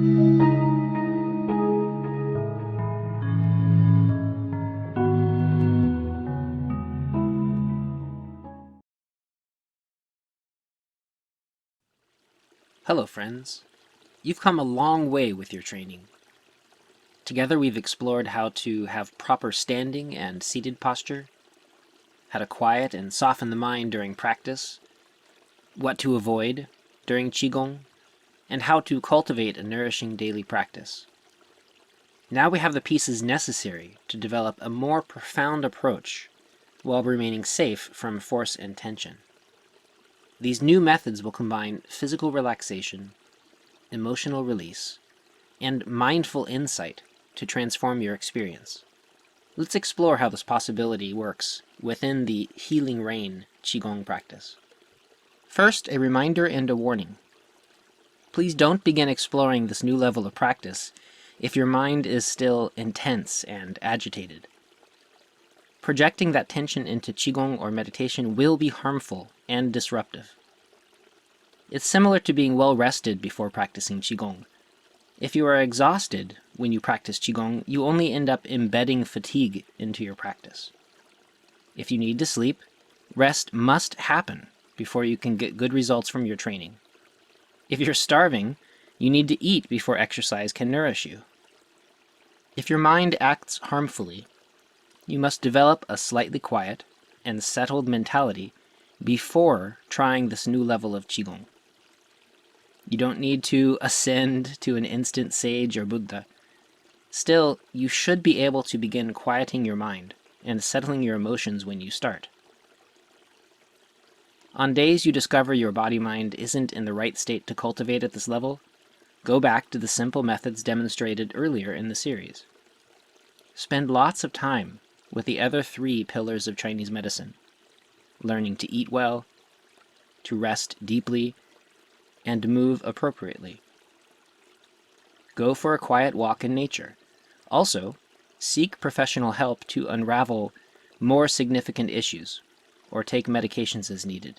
Hello friends, you've come a long way with your training. Together we've explored how to have proper standing and seated posture, how to quiet and soften the mind during practice, what to avoid during Qigong, and how to cultivate a nourishing daily practice. Now we have the pieces necessary to develop a more profound approach while remaining safe from force and tension. These new methods will combine physical relaxation, emotional release, and mindful insight to transform your experience. Let's explore how this possibility works within the Healing Rain Qigong practice. First, a reminder and a warning. Please don't begin exploring this new level of practice if your mind is still intense and agitated. Projecting that tension into Qigong or meditation will be harmful and disruptive. It's similar to being well rested before practicing Qigong. If you are exhausted when you practice Qigong, you only end up embedding fatigue into your practice. If you need to sleep, rest must happen before you can get good results from your training. If you're starving, you need to eat before exercise can nourish you. If your mind acts harmfully, you must develop a slightly quiet and settled mentality before trying this new level of Qigong. You don't need to ascend to an instant sage or Buddha. Still, you should be able to begin quieting your mind and settling your emotions when you start. On days you discover your body-mind isn't in the right state to cultivate at this level, go back to the simple methods demonstrated earlier in the series. Spend lots of time with the other 3 pillars of Chinese medicine: learning to eat well, to rest deeply, and move appropriately. Go for a quiet walk in nature. Also, seek professional help to unravel more significant issues, or take medications as needed.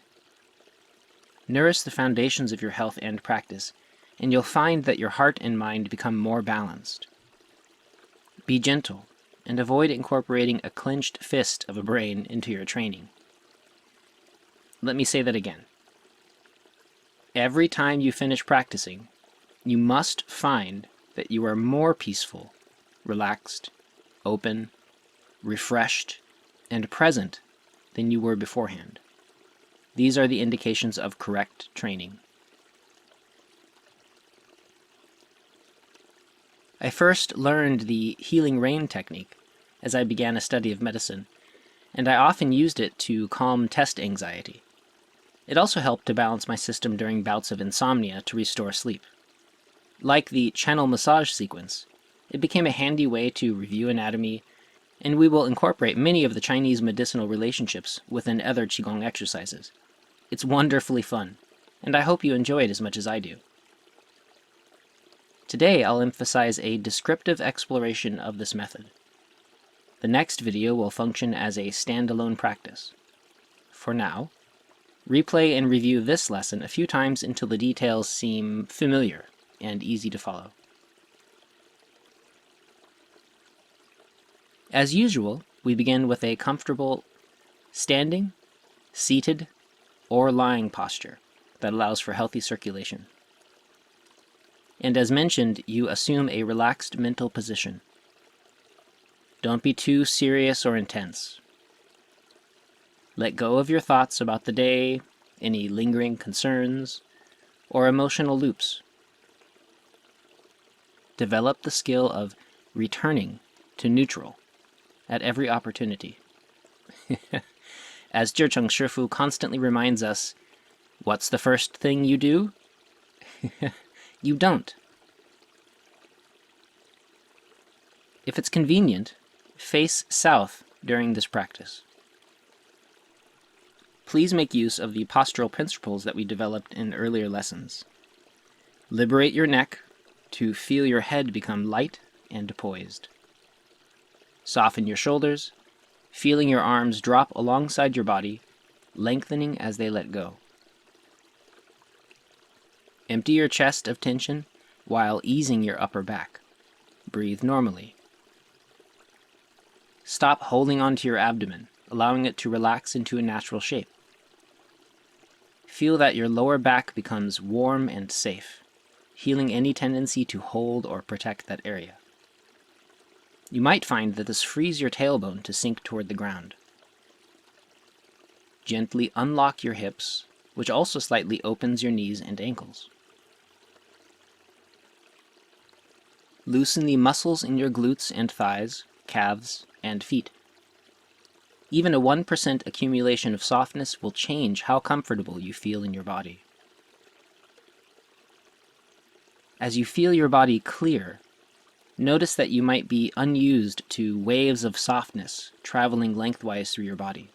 Nourish the foundations of your health and practice, and you'll find that your heart and mind become more balanced. Be gentle, and avoid incorporating a clenched fist of a brain into your training. Let me say that again. Every time you finish practicing, you must find that you are more peaceful, relaxed, open, refreshed, and present than you were beforehand. These are the indications of correct training. I first learned the Healing Rain technique as I began a study of medicine, and I often used it to calm test anxiety. It also helped to balance my system during bouts of insomnia to restore sleep. Like the channel massage sequence, it became a handy way to review anatomy, and we will incorporate many of the Chinese medicinal relationships within other Qigong exercises. It's wonderfully fun, and I hope you enjoy it as much as I do. Today I'll emphasize a descriptive exploration of this method. The next video will function as a standalone practice. For now, replay and review this lesson a few times until the details seem familiar and easy to follow. As usual, we begin with a comfortable standing, seated, or lying posture that allows for healthy circulation. And as mentioned, you assume a relaxed mental position. Don't be too serious or intense. Let go of your thoughts about the day, any lingering concerns, or emotional loops. Develop the skill of returning to neutral at every opportunity. As Zhicheng Shifu constantly reminds us, what's the first thing you do? You don't. If it's convenient, face south during this practice. Please make use of the postural principles that we developed in earlier lessons. Liberate your neck to feel your head become light and poised. Soften your shoulders, feeling your arms drop alongside your body, lengthening as they let go. Empty your chest of tension while easing your upper back. Breathe normally. Stop holding onto your abdomen, allowing it to relax into a natural shape. Feel that your lower back becomes warm and safe, healing any tendency to hold or protect that area. You might find that this frees your tailbone to sink toward the ground. Gently unlock your hips, which also slightly opens your knees and ankles. Loosen the muscles in your glutes and thighs, calves, and feet. Even a 1% accumulation of softness will change how comfortable you feel in your body. As you feel your body clear, notice that you might be unused to waves of softness traveling lengthwise through your body.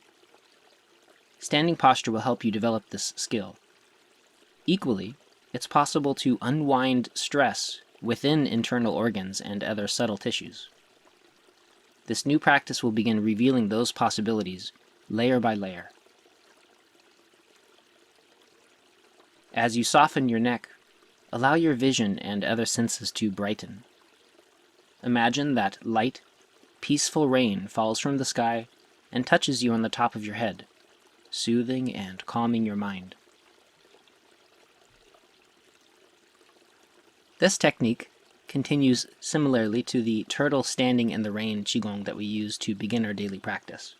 Standing posture will help you develop this skill. Equally, it's possible to unwind stress within internal organs and other subtle tissues. This new practice will begin revealing those possibilities layer by layer. As you soften your neck, allow your vision and other senses to brighten. Imagine that light, peaceful rain falls from the sky and touches you on the top of your head, soothing and calming your mind. This technique continues similarly to the turtle standing in the rain Qigong that we use to begin our daily practice.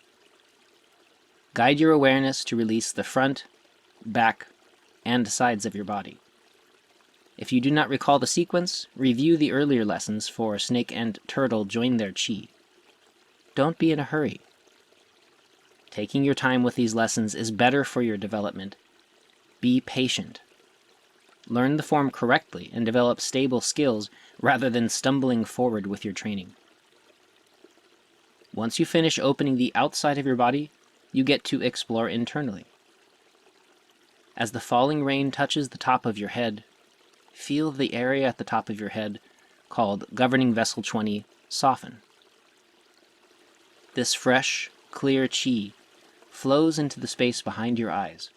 Guide your awareness to release the front, back, and sides of your body. If you do not recall the sequence, review the earlier lessons for snake and turtle join their qi. Don't be in a hurry. Taking your time with these lessons is better for your development. Be patient. Learn the form correctly and develop stable skills rather than stumbling forward with your training. Once you finish opening the outside of your body, you get to explore internally. As the falling rain touches the top of your head, feel the area at the top of your head, called governing vessel 20, soften. This fresh, clear qi flows into the space behind your eyes,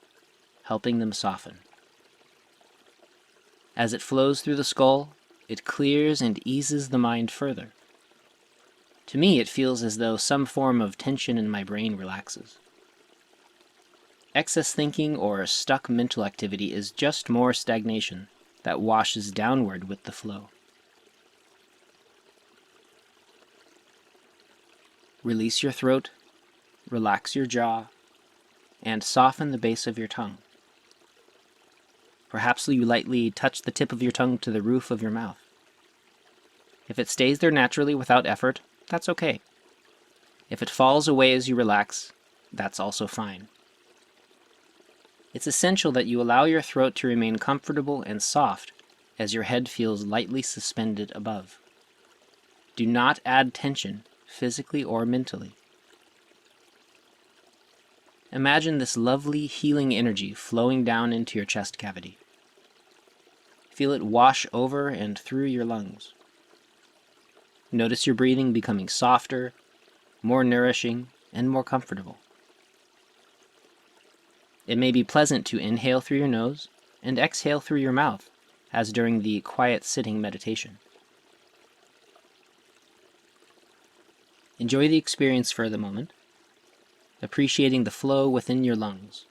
helping them soften. As it flows through the skull, it clears and eases the mind further. To me, it feels as though some form of tension in my brain relaxes. Excess thinking or stuck mental activity is just more stagnation that washes downward with the flow. Release your throat, relax your jaw, and soften the base of your tongue. Perhaps you lightly touch the tip of your tongue to the roof of your mouth. If it stays there naturally without effort, that's okay. If it falls away as you relax, that's also fine. It's essential that you allow your throat to remain comfortable and soft as your head feels lightly suspended above. Do not add tension, physically or mentally. Imagine this lovely healing energy flowing down into your chest cavity. Feel it wash over and through your lungs. Notice your breathing becoming softer, more nourishing, and more comfortable. It may be pleasant to inhale through your nose and exhale through your mouth, as during the quiet sitting meditation. Enjoy the experience for the moment, appreciating the flow within your lungs.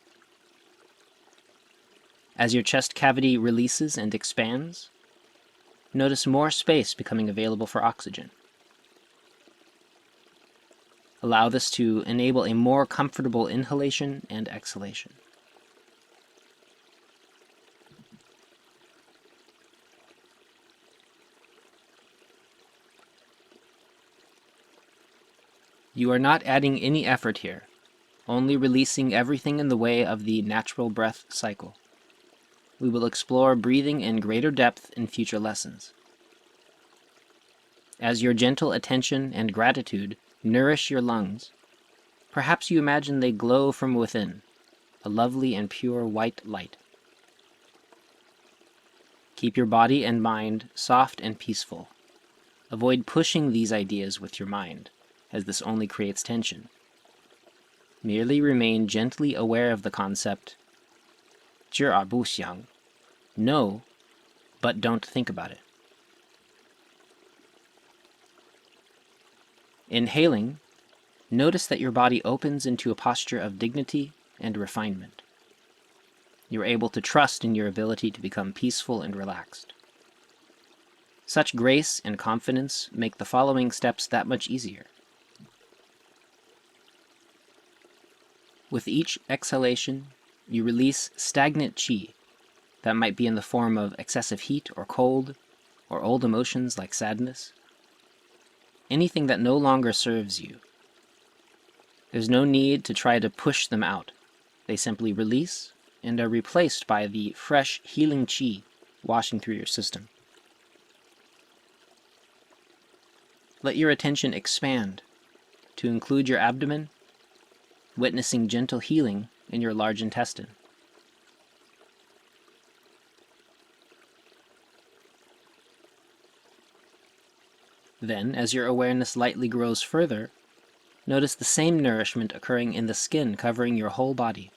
As your chest cavity releases and expands, notice more space becoming available for oxygen. Allow this to enable a more comfortable inhalation and exhalation. You are not adding any effort here, only releasing everything in the way of the natural breath cycle. We will explore breathing in greater depth in future lessons. As your gentle attention and gratitude nourish your lungs, perhaps you imagine they glow from within, a lovely and pure white light. Keep your body and mind soft and peaceful. Avoid pushing these ideas with your mind, as this only creates tension. Merely remain gently aware of the concept, 知而不想, know, but don't think about it. Inhaling, notice that your body opens into a posture of dignity and refinement. You're able to trust in your ability to become peaceful and relaxed. Such grace and confidence make the following steps that much easier. With each exhalation, you release stagnant qi that might be in the form of excessive heat or cold, or old emotions like sadness. Anything that no longer serves you. There's no need to try to push them out. They simply release and are replaced by the fresh, healing qi washing through your system. Let your attention expand to include your abdomen, witnessing gentle healing in your large intestine. Then, as your awareness lightly grows further, notice the same nourishment occurring in the skin covering your whole body.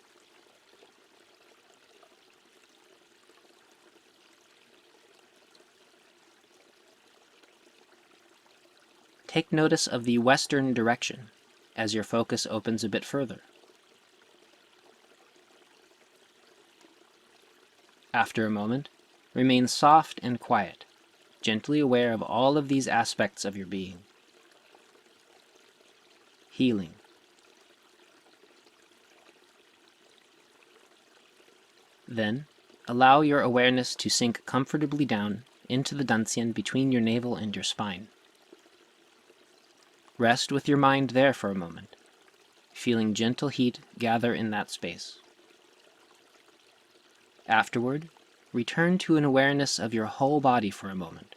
Take notice of the western direction as your focus opens a bit further. After a moment, remain soft and quiet, gently aware of all of these aspects of your being. Healing. Then, allow your awareness to sink comfortably down into the dantian between your navel and your spine. Rest with your mind there for a moment, feeling gentle heat gather in that space. Afterward, return to an awareness of your whole body for a moment,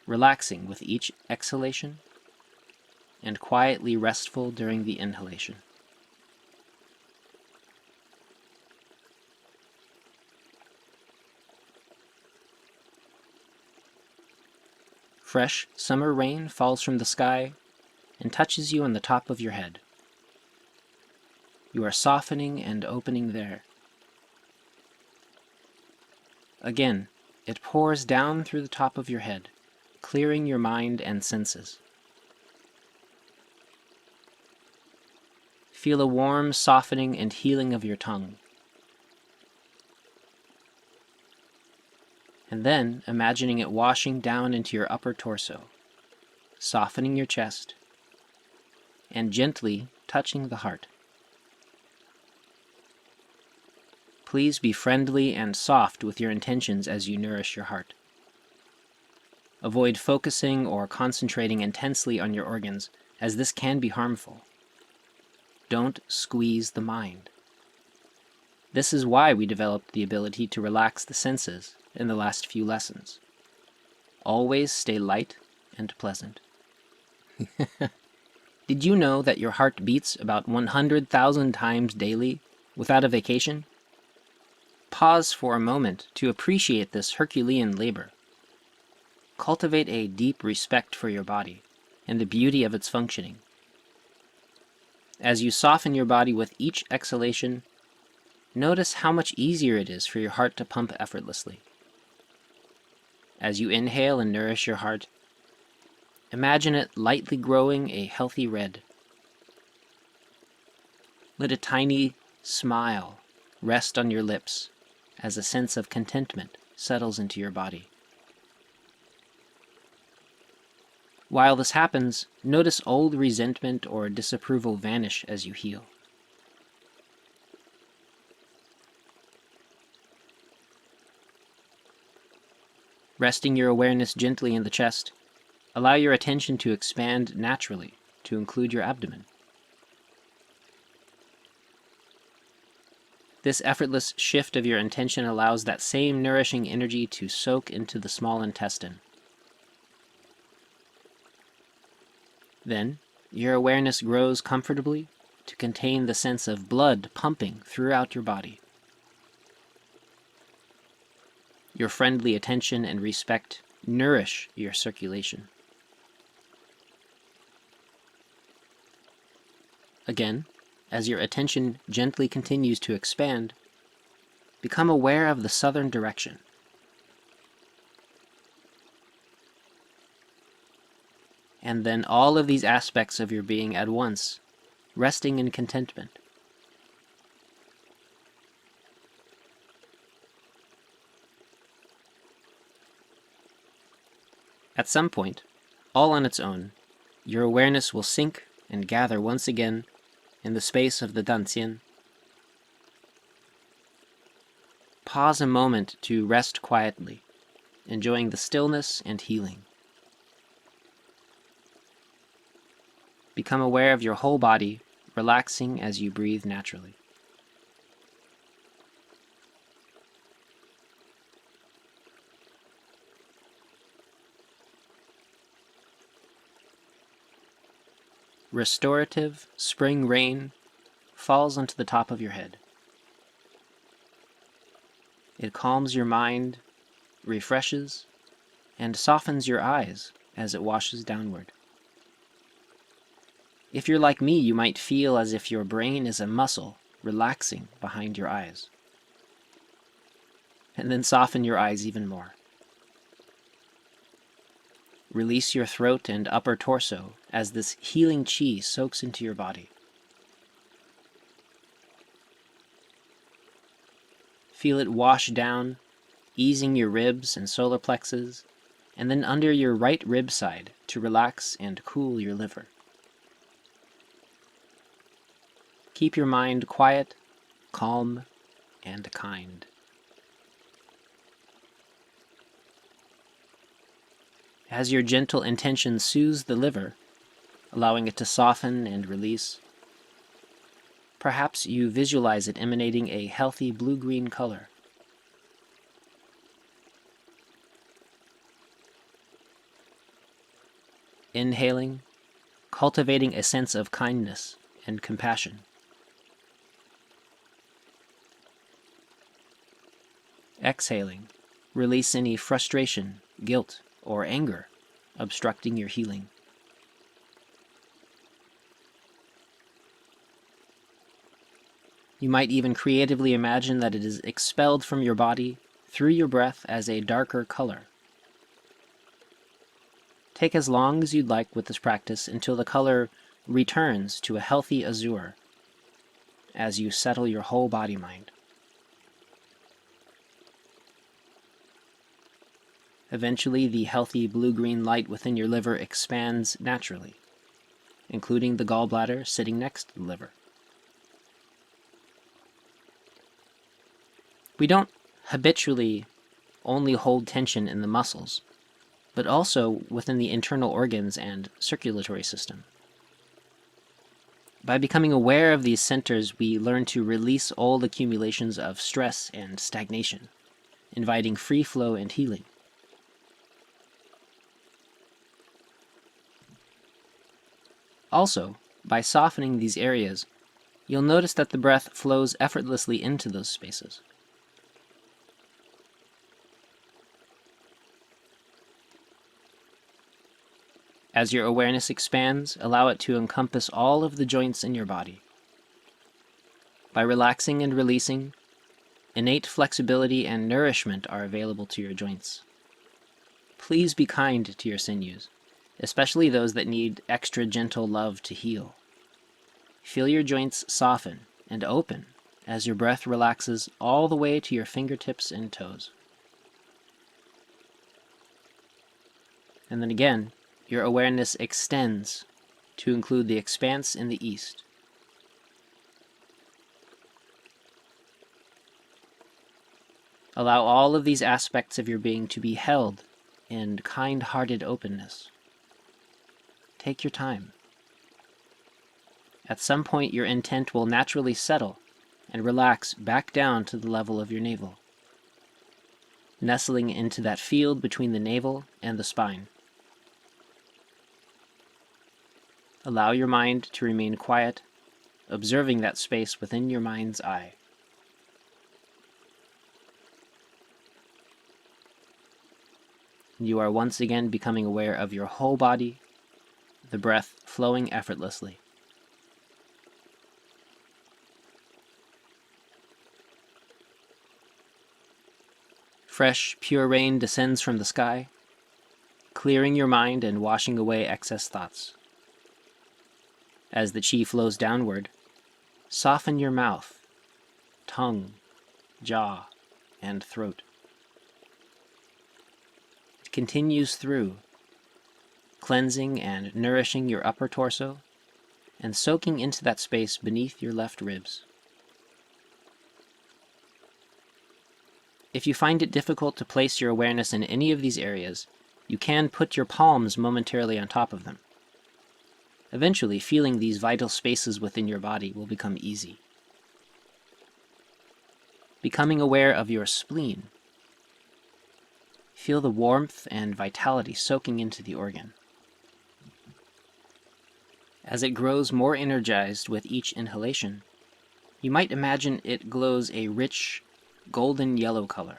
relaxing with each exhalation and quietly restful during the inhalation. Fresh summer rain falls from the sky and touches you on the top of your head. You are softening and opening there. Again, it pours down through the top of your head, clearing your mind and senses. Feel a warm softening and healing of your tongue. And then imagining it washing down into your upper torso, softening your chest, and gently touching the heart. Please be friendly and soft with your intentions as you nourish your heart. Avoid focusing or concentrating intensely on your organs, as this can be harmful. Don't squeeze the mind. This is why we developed the ability to relax the senses in the last few lessons. Always stay light and pleasant. Did you know that your heart beats about 100,000 times daily without a vacation? Pause for a moment to appreciate this Herculean labor. Cultivate a deep respect for your body and the beauty of its functioning. As you soften your body with each exhalation, notice how much easier it is for your heart to pump effortlessly. As you inhale and nourish your heart, imagine it lightly growing a healthy red. Let a tiny smile rest on your lips as a sense of contentment settles into your body. While this happens, notice old resentment or disapproval vanish as you heal. Resting your awareness gently in the chest, allow your attention to expand naturally to include your abdomen. This effortless shift of your intention allows that same nourishing energy to soak into the small intestine. Then, your awareness grows comfortably to contain the sense of blood pumping throughout your body. Your friendly attention and respect nourish your circulation. Again, as your attention gently continues to expand, become aware of the southern direction. and then all of these aspects of your being at once, resting in contentment. At some point, all on its own, your awareness will sink and gather once again in the space of the Dantian. Pause a moment to rest quietly, enjoying the stillness and healing. Become aware of your whole body, relaxing as you breathe naturally. Restorative spring rain falls onto the top of your head. It calms your mind, refreshes, and softens your eyes as it washes downward. If you're like me, you might feel as if your brain is a muscle relaxing behind your eyes. And then soften your eyes even more. Release your throat and upper torso as this healing chi soaks into your body. Feel it wash down, easing your ribs and solar plexus, and then under your right rib side to relax and cool your liver. Keep your mind quiet, calm, and kind. As your gentle intention soothes the liver, allowing it to soften and release, perhaps you visualize it emanating a healthy blue-green color. Inhaling, cultivating a sense of kindness and compassion. Exhaling, release any frustration, guilt, or anger obstructing your healing. You might even creatively imagine that it is expelled from your body through your breath as a darker color. Take as long as you'd like with this practice until the color returns to a healthy azure as you settle your whole body-mind. Eventually, the healthy blue-green light within your liver expands naturally, including the gallbladder sitting next to the liver. We don't habitually only hold tension in the muscles, but also within the internal organs and circulatory system. By becoming aware of these centers, we learn to release old accumulations of stress and stagnation, inviting free flow and healing. Also, by softening these areas, you'll notice that the breath flows effortlessly into those spaces. As your awareness expands, allow it to encompass all of the joints in your body. By relaxing and releasing, innate flexibility and nourishment are available to your joints. Please be kind to your sinews, especially those that need extra gentle love to heal. Feel your joints soften and open as your breath relaxes all the way to your fingertips and toes. And then again, your awareness extends to include the expanse in the east. Allow all of these aspects of your being to be held in kind-hearted openness. Take your time. At some point, your intent will naturally settle and relax back down to the level of your navel, nestling into that field between the navel and the spine. Allow your mind to remain quiet, observing that space within your mind's eye. You are once again becoming aware of your whole body, the breath flowing effortlessly. Fresh, pure rain descends from the sky, clearing your mind and washing away excess thoughts. As the qi flows downward, soften your mouth, tongue, jaw, and throat. It continues through, cleansing and nourishing your upper torso and soaking into that space beneath your left ribs. If you find it difficult to place your awareness in any of these areas, you can put your palms momentarily on top of them. Eventually, feeling these vital spaces within your body will become easy. Becoming aware of your spleen. Feel the warmth and vitality soaking into the organ. As it grows more energized with each inhalation, you might imagine it glows a rich, golden yellow color.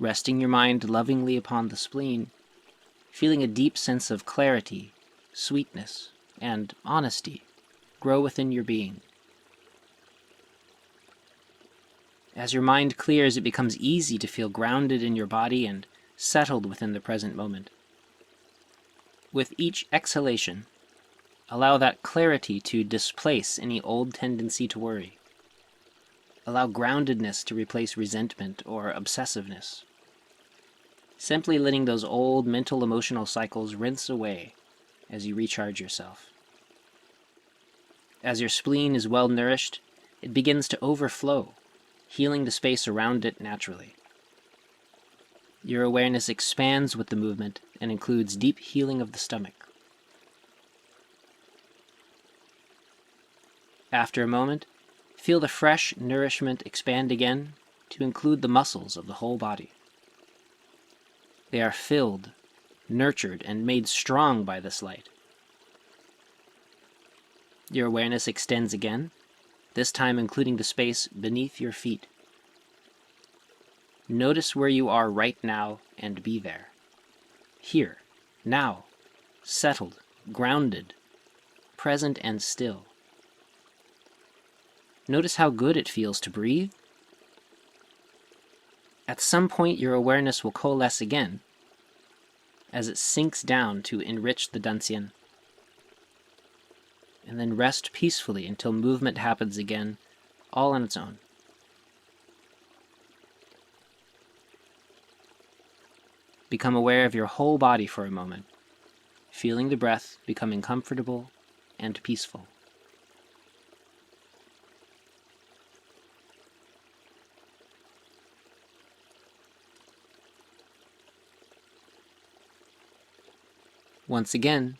Resting your mind lovingly upon the spleen, feeling a deep sense of clarity, sweetness, and honesty grow within your being. As your mind clears, it becomes easy to feel grounded in your body and settled within the present moment. With each exhalation, allow that clarity to displace any old tendency to worry. Allow groundedness to replace resentment or obsessiveness. Simply letting those old mental emotional cycles rinse away as you recharge yourself. As your spleen is well nourished, it begins to overflow, healing the space around it naturally. Your awareness expands with the movement and includes deep healing of the stomach. After a moment, feel the fresh nourishment expand again to include the muscles of the whole body. They are filled, nurtured, and made strong by this light. Your awareness extends again, this time including the space beneath your feet. Notice where you are right now and be there. Here, now, settled, grounded, present and still. Notice how good it feels to breathe. At some point, your awareness will coalesce again as it sinks down to enrich the dantian, and then rest peacefully until movement happens again, all on its own. Become aware of your whole body for a moment, feeling the breath becoming comfortable and peaceful. Once again,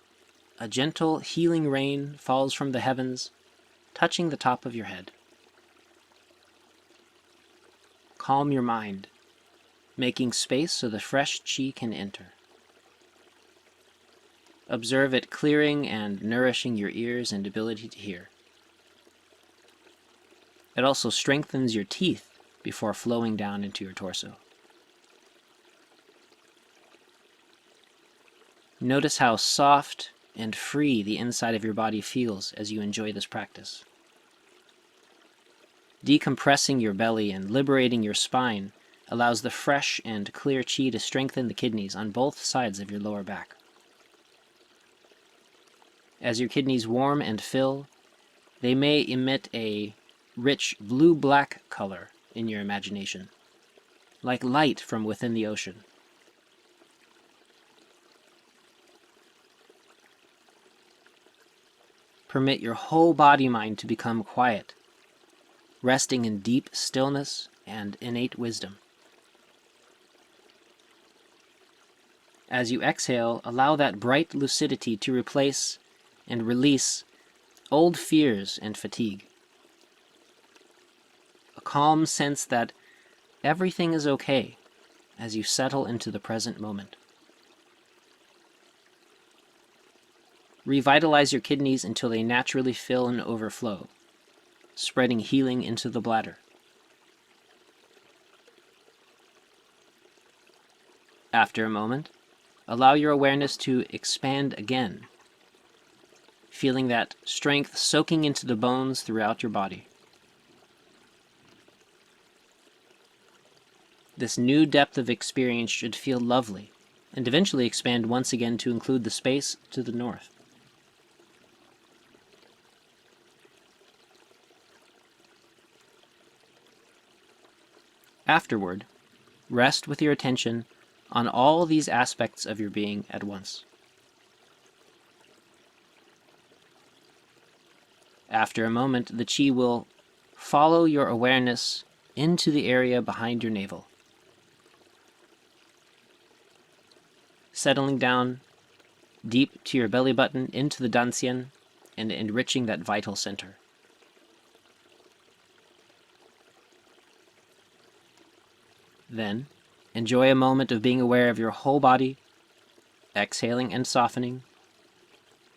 a gentle healing rain falls from the heavens, touching the top of your head. Calm your mind, making space so the fresh qi can enter. Observe it clearing and nourishing your ears and ability to hear. It also strengthens your teeth before flowing down into your torso. Notice how soft and free the inside of your body feels as you enjoy this practice. Decompressing your belly and liberating your spine allows the fresh and clear qi to strengthen the kidneys on both sides of your lower back. As your kidneys warm and fill, they may emit a rich blue-black color in your imagination, like light from within the ocean. Permit your whole body-mind to become quiet, resting in deep stillness and innate wisdom. As you exhale, allow that bright lucidity to replace and release old fears and fatigue. A calm sense that everything is okay as you settle into the present moment. Revitalize your kidneys until they naturally fill and overflow, spreading healing into the bladder. After a moment, allow your awareness to expand again, feeling that strength soaking into the bones throughout your body. This new depth of experience should feel lovely and eventually expand once again to include the space to the north. Afterward, rest with your attention on all these aspects of your being at once. After a moment, the Qi will follow your awareness into the area behind your navel, settling down deep to your belly button into the Danxian and enriching that vital center. Then, enjoy a moment of being aware of your whole body, exhaling and softening,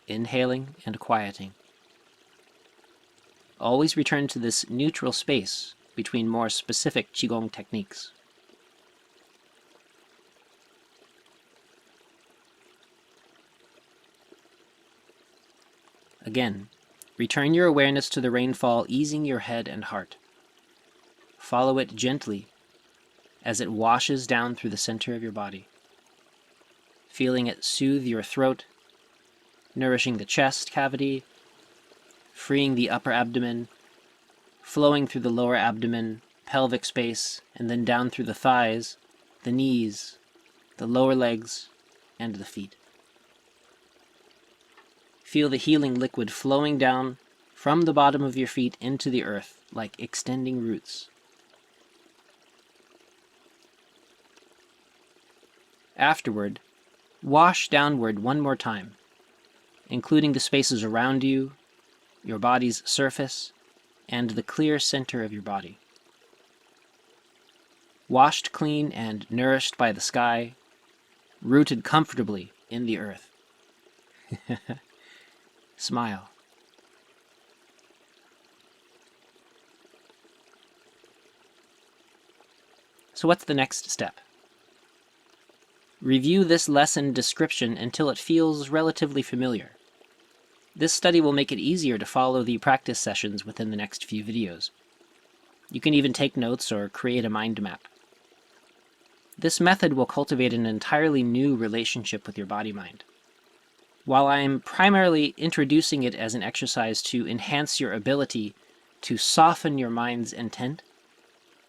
inhaling and quieting. Always return to this neutral space between more specific Qigong techniques. Again, return your awareness to the rainfall, easing your head and heart. Follow it gently as it washes down through the center of your body, feeling it soothe your throat, nourishing the chest cavity, freeing the upper abdomen, flowing through the lower abdomen, pelvic space, and then down through the thighs, the knees, the lower legs, and the feet. Feel the healing liquid flowing down from the bottom of your feet into the earth like extending roots. Afterward, wash downward one more time, including the spaces around you, your body's surface, and the clear center of your body. Washed clean and nourished by the sky, rooted comfortably in the earth. Smile. So what's the next step? Review this lesson description until it feels relatively familiar. This study will make it easier to follow the practice sessions within the next few videos. You can even take notes or create a mind map. This method will cultivate an entirely new relationship with your body-mind. While I am primarily introducing it as an exercise to enhance your ability to soften your mind's intent,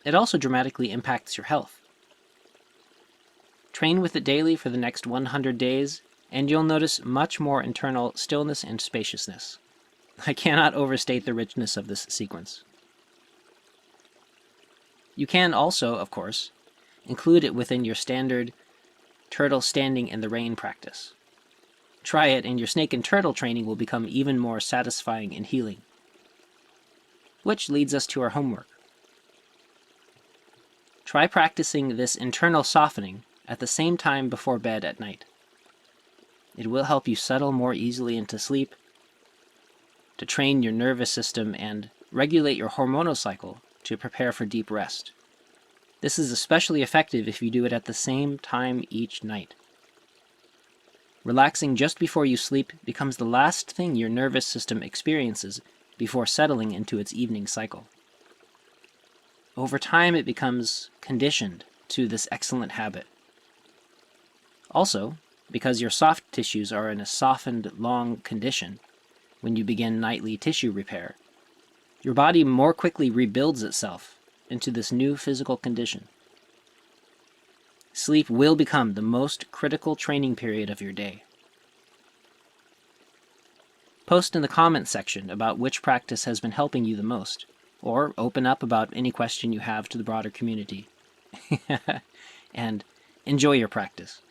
it also dramatically impacts your health. Train with it daily for the next 100 days, and you'll notice much more internal stillness and spaciousness. I cannot overstate the richness of this sequence. You can also, of course, include it within your standard turtle standing in the rain practice. Try it, and your snake and turtle training will become even more satisfying and healing. Which leads us to our homework. Try practicing this internal softening at the same time before bed at night. It will help you settle more easily into sleep, to train your nervous system, and regulate your hormonal cycle to prepare for deep rest. This is especially effective if you do it at the same time each night. Relaxing just before you sleep becomes the last thing your nervous system experiences before settling into its evening cycle. Over time, it becomes conditioned to this excellent habit. Also, because your soft tissues are in a softened, long condition when you begin nightly tissue repair, your body more quickly rebuilds itself into this new physical condition. Sleep will become the most critical training period of your day. Post in the comments section about which practice has been helping you the most, or open up about any question you have to the broader community. And enjoy your practice.